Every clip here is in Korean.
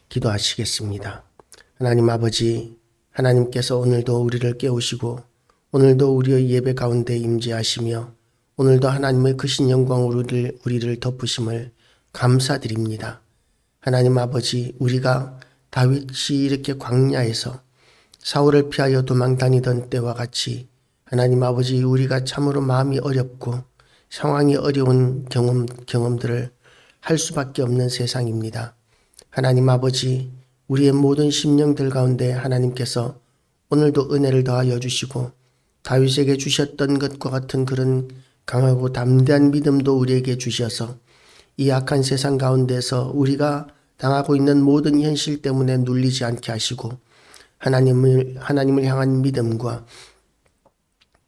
기도하시겠습니다. 하나님 아버지, 하나님께서 오늘도 우리를 깨우시고 오늘도 우리의 예배 가운데 임재하시며 오늘도 하나님의 크신 영광으로 우리를 덮으심을 감사드립니다. 하나님 아버지, 우리가 다윗이 이렇게 광야에서 사울을 피하여 도망다니던 때와 같이 하나님 아버지, 우리가 참으로 마음이 어렵고 상황이 어려운 경험들을 할 수밖에 없는 세상입니다. 하나님 아버지, 우리의 모든 심령들 가운데 하나님께서 오늘도 은혜를 더하여 주시고 다윗에게 주셨던 것과 같은 그런 강하고 담대한 믿음도 우리에게 주셔서 이 악한 세상 가운데서 우리가 당하고 있는 모든 현실 때문에 눌리지 않게 하시고 하나님을 향한 믿음과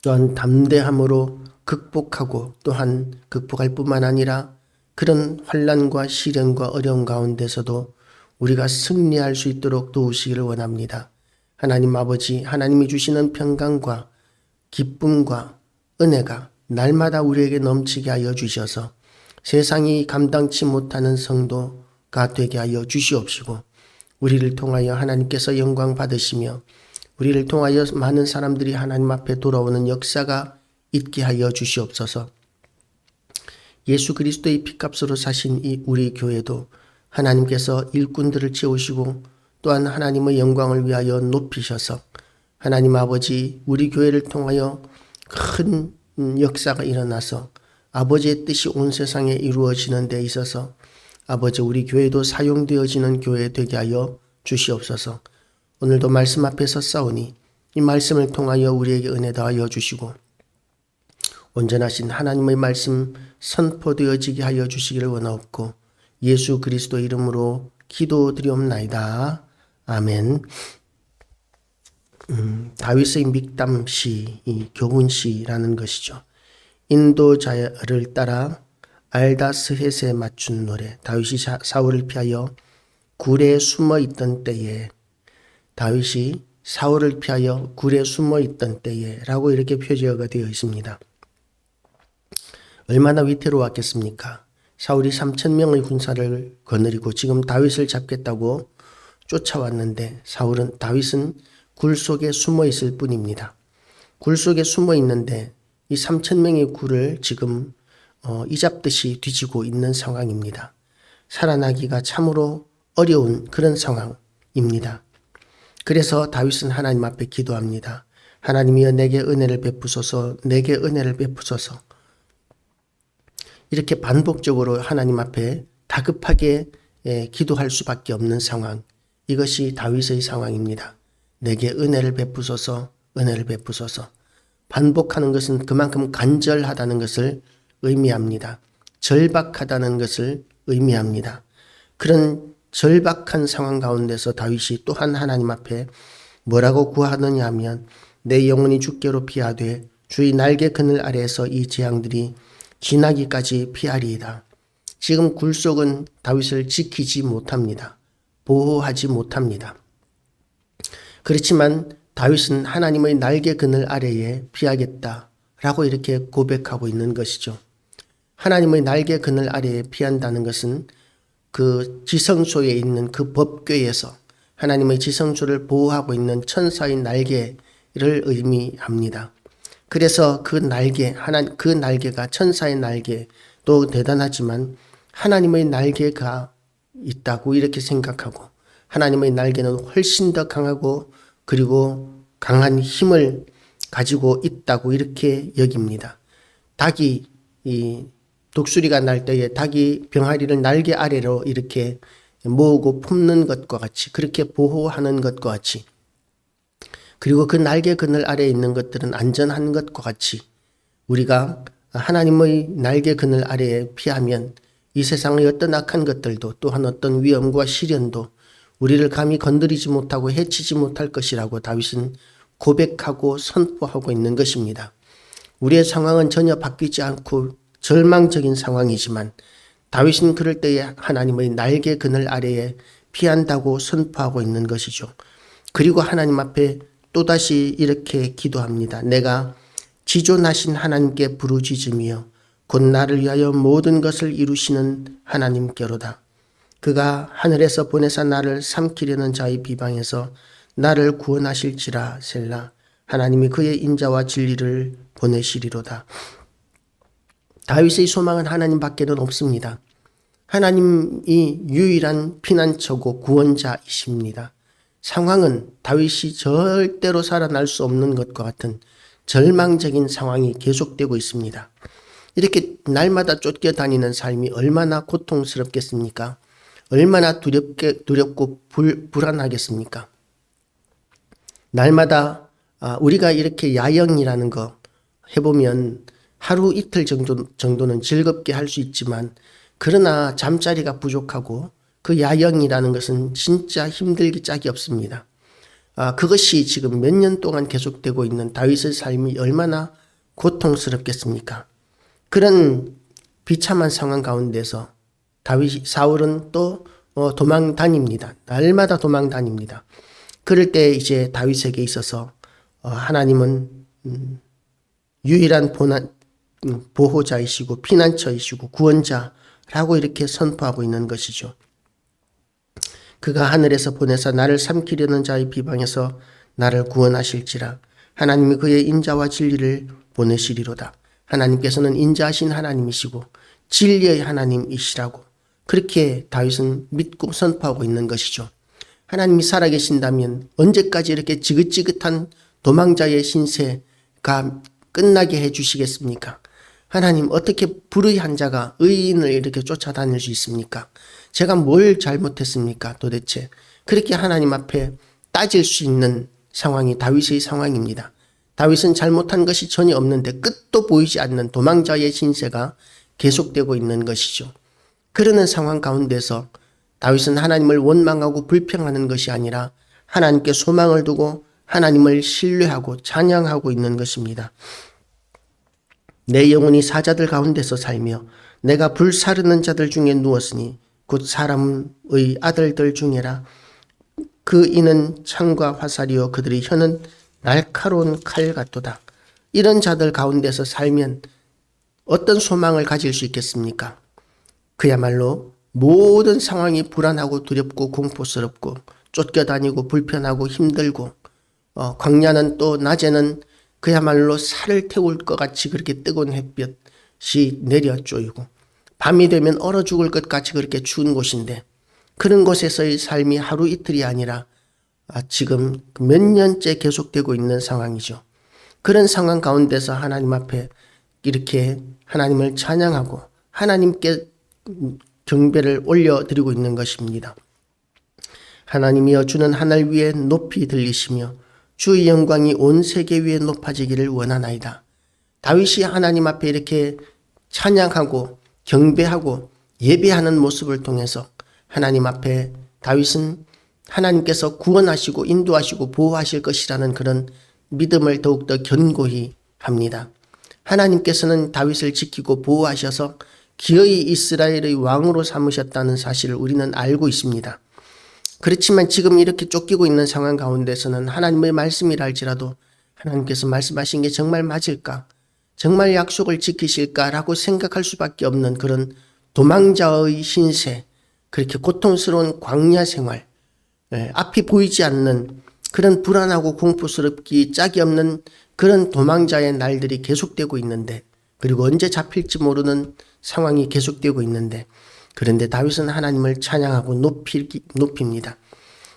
또한 담대함으로 극복하고 또한 극복할 뿐만 아니라 그런 환난과 시련과 어려움 가운데서도 우리가 승리할 수 있도록 도우시기를 원합니다. 하나님 아버지, 하나님이 주시는 평강과 기쁨과 은혜가 날마다 우리에게 넘치게 하여 주셔서 세상이 감당치 못하는 성도가 되게 하여 주시옵시고 우리를 통하여 하나님께서 영광 받으시며 우리를 통하여 많은 사람들이 하나님 앞에 돌아오는 역사가 있게 하여 주시옵소서. 예수 그리스도의 피값으로 사신 이 우리 교회도 하나님께서 일꾼들을 채우시고 또한 하나님의 영광을 위하여 높이셔서 하나님 아버지, 우리 교회를 통하여 큰 역사가 일어나서 아버지의 뜻이 온 세상에 이루어지는 데 있어서 아버지, 우리 교회도 사용되어지는 교회 되게 하여 주시옵소서. 오늘도 말씀 앞에서 싸우니 이 말씀을 통하여 우리에게 은혜 더하여 주시고 온전하신 하나님의 말씀 선포되어지게 하여 주시기를 원하옵고 예수 그리스도 이름으로 기도드리옵나이다. 아멘. 다윗의 믹담시, 이 교훈시라는 것이죠. 인도자를 따라 알다스헷에 맞춘 노래. 다윗이 사울을 피하여 굴에 숨어 있던 때에, 다윗이 사울을 피하여 굴에 숨어 있던 때에 라고 이렇게 표제가 되어 있습니다. 얼마나 위태로웠겠습니까? 사울이 3,000명의 군사를 거느리고 지금 다윗을 잡겠다고 쫓아왔는데 다윗은 굴 속에 숨어 있을 뿐입니다. 굴 속에 숨어 있는데 이 3,000명의 굴을 지금 이잡듯이 뒤지고 있는 상황입니다. 살아나기가 참으로 어려운 그런 상황입니다. 그래서 다윗은 하나님 앞에 기도합니다. 하나님이여 내게 은혜를 베푸소서, 내게 은혜를 베푸소서. 이렇게 반복적으로 하나님 앞에 다급하게 기도할 수밖에 없는 상황. 이것이 다윗의 상황입니다. 내게 은혜를 베푸소서, 은혜를 베푸소서. 반복하는 것은 그만큼 간절하다는 것을 의미합니다. 절박하다는 것을 의미합니다. 그런 절박한 상황 가운데서 다윗이 또한 하나님 앞에 뭐라고 구하느냐 하면 내 영혼이 주께로 피하되 주의 날개 그늘 아래에서 이 재앙들이 지나기까지 피하리이다. 지금 굴속은 다윗을 지키지 못합니다. 보호하지 못합니다. 그렇지만 다윗은 하나님의 날개 그늘 아래에 피하겠다라고 이렇게 고백하고 있는 것이죠. 하나님의 날개 그늘 아래에 피한다는 것은 그 지성소에 있는 그 법궤에서 하나님의 지성소를 보호하고 있는 천사의 날개를 의미합니다. 그래서 그 날개가 천사의 날개도 대단하지만 하나님의 날개가 있다고 이렇게 생각하고 하나님의 날개는 훨씬 더 강하고 그리고 강한 힘을 가지고 있다고 이렇게 여깁니다. 닭이 독수리가 날 때에 닭이 병아리를 날개 아래로 이렇게 모으고 품는 것과 같이 그렇게 보호하는 것과 같이 그리고 그 날개 그늘 아래에 있는 것들은 안전한 것과 같이 우리가 하나님의 날개 그늘 아래에 피하면 이 세상의 어떤 악한 것들도 또한 어떤 위험과 시련도 우리를 감히 건드리지 못하고 해치지 못할 것이라고 다윗은 고백하고 선포하고 있는 것입니다. 우리의 상황은 전혀 바뀌지 않고 절망적인 상황이지만 다윗은 그럴 때에 하나님의 날개 그늘 아래에 피한다고 선포하고 있는 것이죠. 그리고 하나님 앞에 또다시 이렇게 기도합니다. 내가 지존하신 하나님께 부르짖으며 곧 나를 위하여 모든 것을 이루시는 하나님께로다. 그가 하늘에서 보내사 나를 삼키려는 자의 비방에서 나를 구원하실지라. 셀라. 하나님이 그의 인자와 진리를 보내시리로다. 다윗의 소망은 하나님 밖에는 없습니다. 하나님이 유일한 피난처고 구원자이십니다. 상황은 다윗이 절대로 살아날 수 없는 것과 같은 절망적인 상황이 계속되고 있습니다. 이렇게 날마다 쫓겨다니는 삶이 얼마나 고통스럽겠습니까? 얼마나 두렵고 불안하겠습니까? 날마다 우리가 이렇게 야영이라는 거 해보면 하루 이틀 정도는 즐겁게 할 수 있지만, 그러나 잠자리가 부족하고 그 야영이라는 것은 진짜 힘들기 짝이 없습니다. 그것이 지금 몇 년 동안 계속되고 있는 다윗의 삶이 얼마나 고통스럽겠습니까? 그런 비참한 상황 가운데서 사울은 또 도망 다닙니다. 날마다 도망 다닙니다. 그럴 때 이제 다윗에게 있어서 하나님은 유일한 보호자이시고 피난처이시고 구원자라고 이렇게 선포하고 있는 것이죠. 그가 하늘에서 보내사 나를 삼키려는 자의 비방에서 나를 구원하실지라. 하나님이 그의 인자와 진리를 보내시리로다. 하나님께서는 인자하신 하나님이시고 진리의 하나님이시라고 그렇게 다윗은 믿고 선포하고 있는 것이죠. 하나님이 살아계신다면 언제까지 이렇게 지긋지긋한 도망자의 신세가 끝나게 해주시겠습니까? 하나님, 어떻게 불의한 자가 의인을 이렇게 쫓아다닐 수 있습니까? 제가 뭘 잘못했습니까? 도대체 그렇게 하나님 앞에 따질 수 있는 상황이 다윗의 상황입니다. 다윗은 잘못한 것이 전혀 없는데 끝도 보이지 않는 도망자의 신세가 계속되고 있는 것이죠. 그러는 상황 가운데서 다윗은 하나님을 원망하고 불평하는 것이 아니라 하나님께 소망을 두고 하나님을 신뢰하고 찬양하고 있는 것입니다. 내 영혼이 사자들 가운데서 살며 내가 불사르는 자들 중에 누웠으니 곧 사람의 아들들 중에라. 그 이는 창과 화살이요 그들의 혀는 날카로운 칼 같도다. 이런 자들 가운데서 살면 어떤 소망을 가질 수 있겠습니까? 그야말로 모든 상황이 불안하고 두렵고 공포스럽고 쫓겨다니고 불편하고 힘들고 광야는 또 낮에는 그야말로 살을 태울 것 같이 그렇게 뜨거운 햇볕이 내려 쪼이고 밤이 되면 얼어 죽을 것 같이 그렇게 추운 곳인데 그런 곳에서의 삶이 하루 이틀이 아니라 지금 몇 년째 계속되고 있는 상황이죠. 그런 상황 가운데서 하나님 앞에 이렇게 하나님을 찬양하고 하나님께 경배를 올려드리고 있는 것입니다. 하나님이여 주는 하늘 위에 높이 들리시며 주의 영광이 온 세계 위에 높아지기를 원하나이다. 다윗이 하나님 앞에 이렇게 찬양하고 경배하고 예배하는 모습을 통해서 하나님 앞에 다윗은 하나님께서 구원하시고 인도하시고 보호하실 것이라는 그런 믿음을 더욱더 견고히 합니다. 하나님께서는 다윗을 지키고 보호하셔서 기어이 이스라엘의 왕으로 삼으셨다는 사실을 우리는 알고 있습니다. 그렇지만 지금 이렇게 쫓기고 있는 상황 가운데서는 하나님의 말씀이라 할지라도 하나님께서 말씀하신 게 정말 맞을까? 정말 약속을 지키실까라고 생각할 수밖에 없는 그런 도망자의 신세, 그렇게 고통스러운 광야 생활, 앞이 보이지 않는 그런 불안하고 공포스럽기 짝이 없는 그런 도망자의 날들이 계속되고 있는데, 그리고 언제 잡힐지 모르는 상황이 계속되고 있는데, 그런데 다윗은 하나님을 찬양하고 높입니다.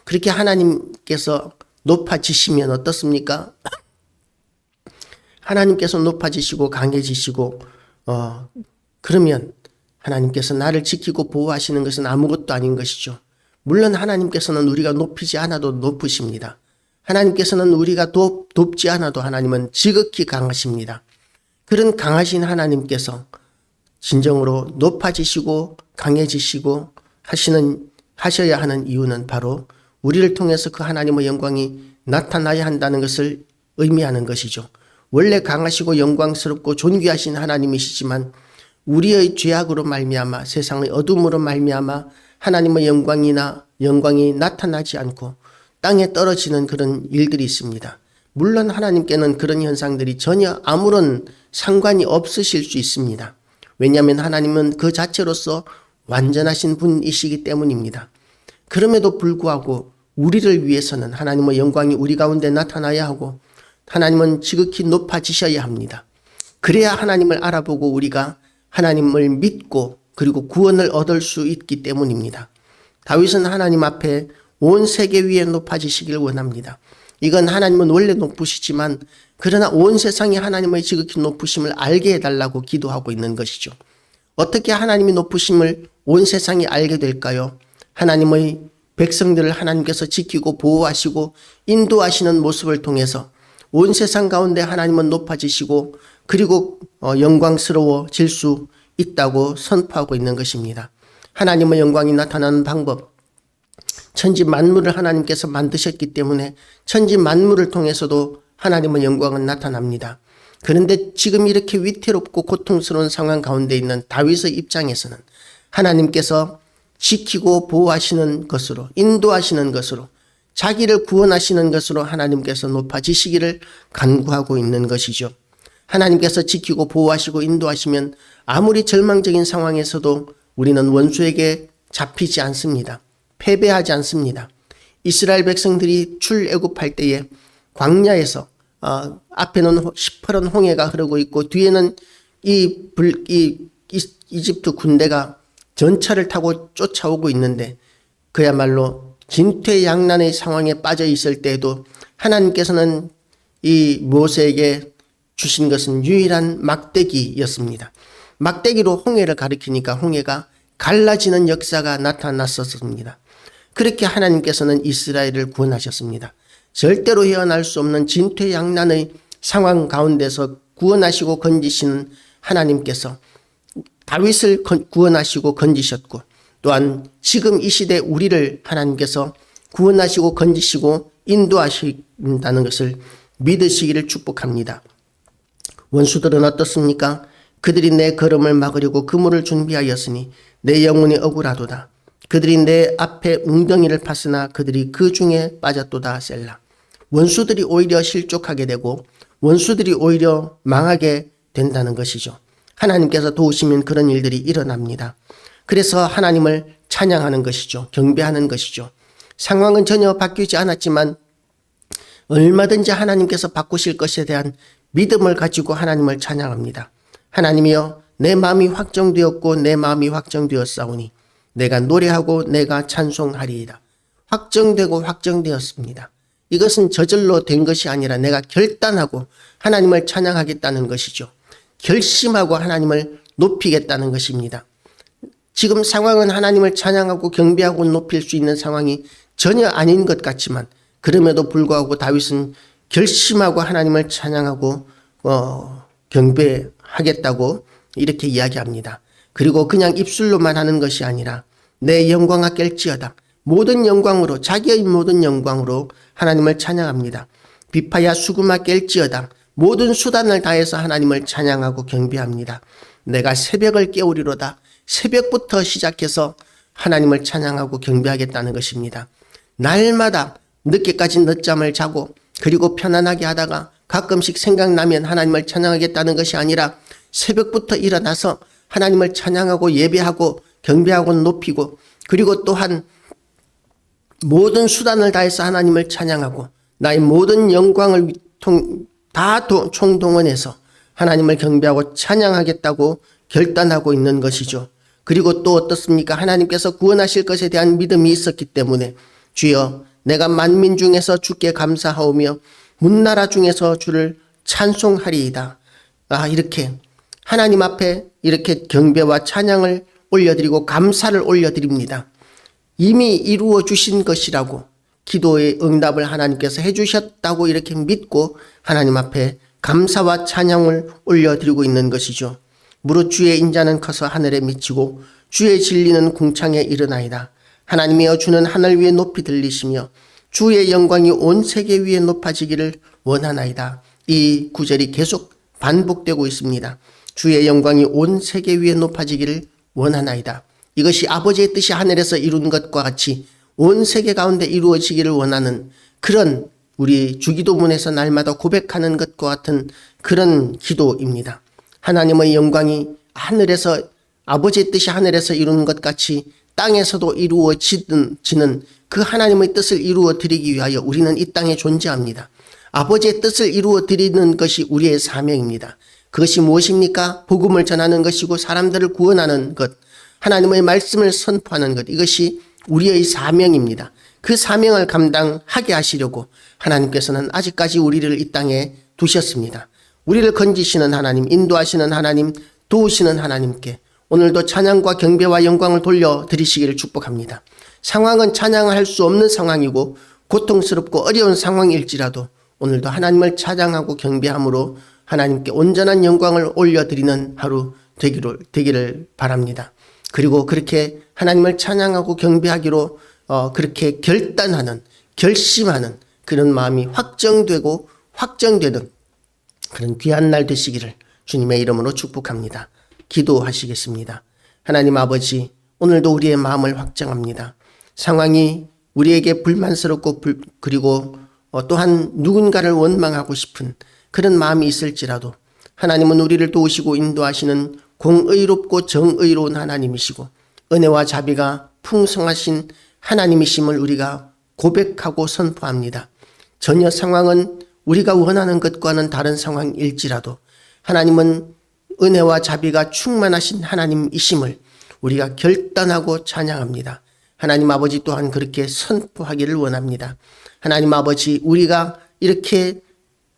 그렇게 하나님께서 높아지시면 어떻습니까? 하나님께서 높아지시고 강해지시고 그러면 하나님께서 나를 지키고 보호하시는 것은 아무것도 아닌 것이죠. 물론 하나님께서는 우리가 높이지 않아도 높으십니다. 하나님께서는 우리가 돕지 않아도 하나님은 지극히 강하십니다. 그런 강하신 하나님께서 진정으로 높아지시고 강해지시고 하셔야 하는 이유는 바로 우리를 통해서 그 하나님의 영광이 나타나야 한다는 것을 의미하는 것이죠. 원래 강하시고 영광스럽고 존귀하신 하나님이시지만 우리의 죄악으로 말미암아 세상의 어둠으로 말미암아 하나님의 영광이 나타나지 않고 땅에 떨어지는 그런 일들이 있습니다. 물론 하나님께는 그런 현상들이 전혀 아무런 상관이 없으실 수 있습니다. 왜냐하면 하나님은 그 자체로서 완전하신 분이시기 때문입니다. 그럼에도 불구하고 우리를 위해서는 하나님의 영광이 우리 가운데 나타나야 하고 하나님은 지극히 높아지셔야 합니다. 그래야 하나님을 알아보고 우리가 하나님을 믿고 그리고 구원을 얻을 수 있기 때문입니다. 다윗은 하나님 앞에 온 세계 위에 높아지시길 원합니다. 이건 하나님은 원래 높으시지만 그러나 온 세상이 하나님의 지극히 높으심을 알게 해달라고 기도하고 있는 것이죠. 어떻게 하나님이 높으심을 온 세상이 알게 될까요? 하나님의 백성들을 하나님께서 지키고 보호하시고 인도하시는 모습을 통해서 온 세상 가운데 하나님은 높아지시고 그리고 영광스러워질 수 있다고 선포하고 있는 것입니다. 하나님의 영광이 나타나는 방법, 천지 만물을 하나님께서 만드셨기 때문에 천지 만물을 통해서도 하나님의 영광은 나타납니다. 그런데 지금 이렇게 위태롭고 고통스러운 상황 가운데 있는 다윗의 입장에서는 하나님께서 지키고 보호하시는 것으로 인도하시는 것으로 자기를 구원하시는 것으로 하나님께서 높아지시기를 간구하고 있는 것이죠. 하나님께서 지키고 보호하시고 인도하시면 아무리 절망적인 상황에서도 우리는 원수에게 잡히지 않습니다. 패배하지 않습니다. 이스라엘 백성들이 출애굽할 때에 광야에서 앞에는 시퍼런 홍해가 흐르고 있고 뒤에는 이집트 군대가 전차를 타고 쫓아오고 있는데 그야말로 진퇴양난의 상황에 빠져 있을 때에도 하나님께서는 이 모세에게 주신 것은 유일한 막대기였습니다. 막대기로 홍해를 가리키니까 홍해가 갈라지는 역사가 나타났었습니다. 그렇게 하나님께서는 이스라엘을 구원하셨습니다. 절대로 헤어날 수 없는 진퇴양난의 상황 가운데서 구원하시고 건지시는 하나님께서 다윗을 구원하시고 건지셨고 또한 지금 이 시대 우리를 하나님께서 구원하시고 건지시고 인도하신다는 것을 믿으시기를 축복합니다. 원수들은 어떻습니까? 그들이 내 걸음을 막으려고 그물을 준비하였으니 내 영혼이 억울하도다. 그들이 내 앞에 웅덩이를 팠으나 그들이 그 중에 빠졌도다. 셀라. 원수들이 오히려 실족하게 되고 원수들이 오히려 망하게 된다는 것이죠. 하나님께서 도우시면 그런 일들이 일어납니다. 그래서 하나님을 찬양하는 것이죠. 경배하는 것이죠. 상황은 전혀 바뀌지 않았지만 얼마든지 하나님께서 바꾸실 것에 대한 믿음을 가지고 하나님을 찬양합니다. 하나님이여 내 마음이 확정되었고 내 마음이 확정되었사오니 내가 노래하고 내가 찬송하리이다. 확정되고 확정되었습니다. 이것은 저절로 된 것이 아니라 내가 결단하고 하나님을 찬양하겠다는 것이죠. 결심하고 하나님을 높이겠다는 것입니다. 지금 상황은 하나님을 찬양하고 경배하고 높일 수 있는 상황이 전혀 아닌 것 같지만 그럼에도 불구하고 다윗은 결심하고 하나님을 찬양하고 경배하겠다고 이렇게 이야기합니다. 그리고 그냥 입술로만 하는 것이 아니라 내 영광아 깰지어다. 모든 영광으로 자기의 모든 영광으로 하나님을 찬양합니다. 비파야 수금아 깰지어다. 모든 수단을 다해서 하나님을 찬양하고 경배합니다. 내가 새벽을 깨우리로다. 새벽부터 시작해서 하나님을 찬양하고 경배하겠다는 것입니다. 날마다 늦게까지 늦잠을 자고 그리고 편안하게 하다가 가끔씩 생각나면 하나님을 찬양하겠다는 것이 아니라 새벽부터 일어나서 하나님을 찬양하고 예배하고 경배하고 높이고 그리고 또한 모든 수단을 다해서 하나님을 찬양하고 나의 모든 영광을 다 총동원해서 하나님을 경배하고 찬양하겠다고 결단하고 있는 것이죠. 그리고 또 어떻습니까? 하나님께서 구원하실 것에 대한 믿음이 있었기 때문에 주여 내가 만민 중에서 주께 감사하오며 문나라 중에서 주를 찬송하리이다. 이렇게 하나님 앞에 이렇게 경배와 찬양을 올려드리고 감사를 올려드립니다. 이미 이루어 주신 것이라고 기도의 응답을 하나님께서 해주셨다고 이렇게 믿고 하나님 앞에 감사와 찬양을 올려드리고 있는 것이죠. 무릇 주의 인자는 커서 하늘에 미치고 주의 진리는 궁창에 이르나이다. 하나님이여 주는 하늘 위에 높이 들리시며 주의 영광이 온 세계 위에 높아지기를 원하나이다. 이 구절이 계속 반복되고 있습니다. 주의 영광이 온 세계 위에 높아지기를 원하나이다. 이것이 아버지의 뜻이 하늘에서 이룬 것과 같이 온 세계 가운데 이루어지기를 원하는 그런 우리 주기도문에서 날마다 고백하는 것과 같은 그런 기도입니다. 하나님의 영광이 하늘에서 아버지의 뜻이 하늘에서 이루는 것 같이 땅에서도 이루어지는 그 하나님의 뜻을 이루어 드리기 위하여 우리는 이 땅에 존재합니다. 아버지의 뜻을 이루어 드리는 것이 우리의 사명입니다. 그것이 무엇입니까? 복음을 전하는 것이고 사람들을 구원하는 것, 하나님의 말씀을 선포하는 것, 이것이 우리의 사명입니다. 그 사명을 감당하게 하시려고 하나님께서는 아직까지 우리를 이 땅에 두셨습니다. 우리를 건지시는 하나님, 인도하시는 하나님, 도우시는 하나님께 오늘도 찬양과 경배와 영광을 돌려드리시기를 축복합니다. 상황은 찬양할 수 없는 상황이고 고통스럽고 어려운 상황일지라도 오늘도 하나님을 찬양하고 경배함으로 하나님께 온전한 영광을 올려드리는 하루 되기를 바랍니다. 그리고 그렇게 하나님을 찬양하고 경배하기로 그렇게 결심하는 그런 마음이 확정되고 확정되는 그런 귀한 날 되시기를 주님의 이름으로 축복합니다. 기도하시겠습니다. 하나님 아버지, 오늘도 우리의 마음을 확정합니다. 상황이 우리에게 불만스럽고 그리고 또한 누군가를 원망하고 싶은 그런 마음이 있을지라도 하나님은 우리를 도우시고 인도하시는 공의롭고 정의로운 하나님이시고 은혜와 자비가 풍성하신 하나님이심을 우리가 고백하고 선포합니다. 전혀 상황은 우리가 원하는 것과는 다른 상황일지라도 하나님은 은혜와 자비가 충만하신 하나님이심을 우리가 결단하고 찬양합니다. 하나님 아버지 또한 그렇게 선포하기를 원합니다. 하나님 아버지, 우리가 이렇게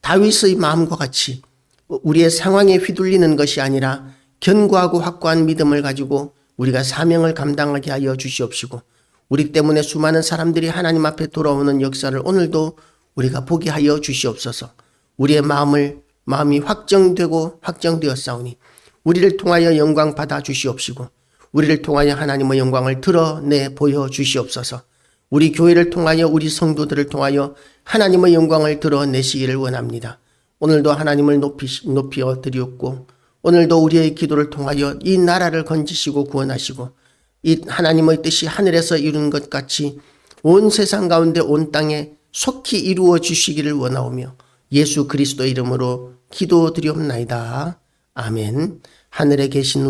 다윗의 마음과 같이 우리의 상황에 휘둘리는 것이 아니라 견고하고 확고한 믿음을 가지고 우리가 사명을 감당하게 하여 주시옵시고 우리 때문에 수많은 사람들이 하나님 앞에 돌아오는 역사를 오늘도 우리가 보게 하여 주시옵소서. 우리의 마음이 확정되고 확정되었사오니 우리를 통하여 영광 받아 주시옵시고 우리를 통하여 하나님의 영광을 드러내 보여 주시옵소서. 우리 교회를 통하여 우리 성도들을 통하여 하나님의 영광을 드러내시기를 원합니다. 오늘도 하나님을 높여 드리옵고 오늘도 우리의 기도를 통하여 이 나라를 건지시고 구원하시고 이 하나님의 뜻이 하늘에서 이루는 것 같이 온 세상 가운데 온 땅에 속히 이루어 주시기를 원하오며 예수 그리스도 이름으로 기도드리옵나이다. 아멘. 하늘에 계신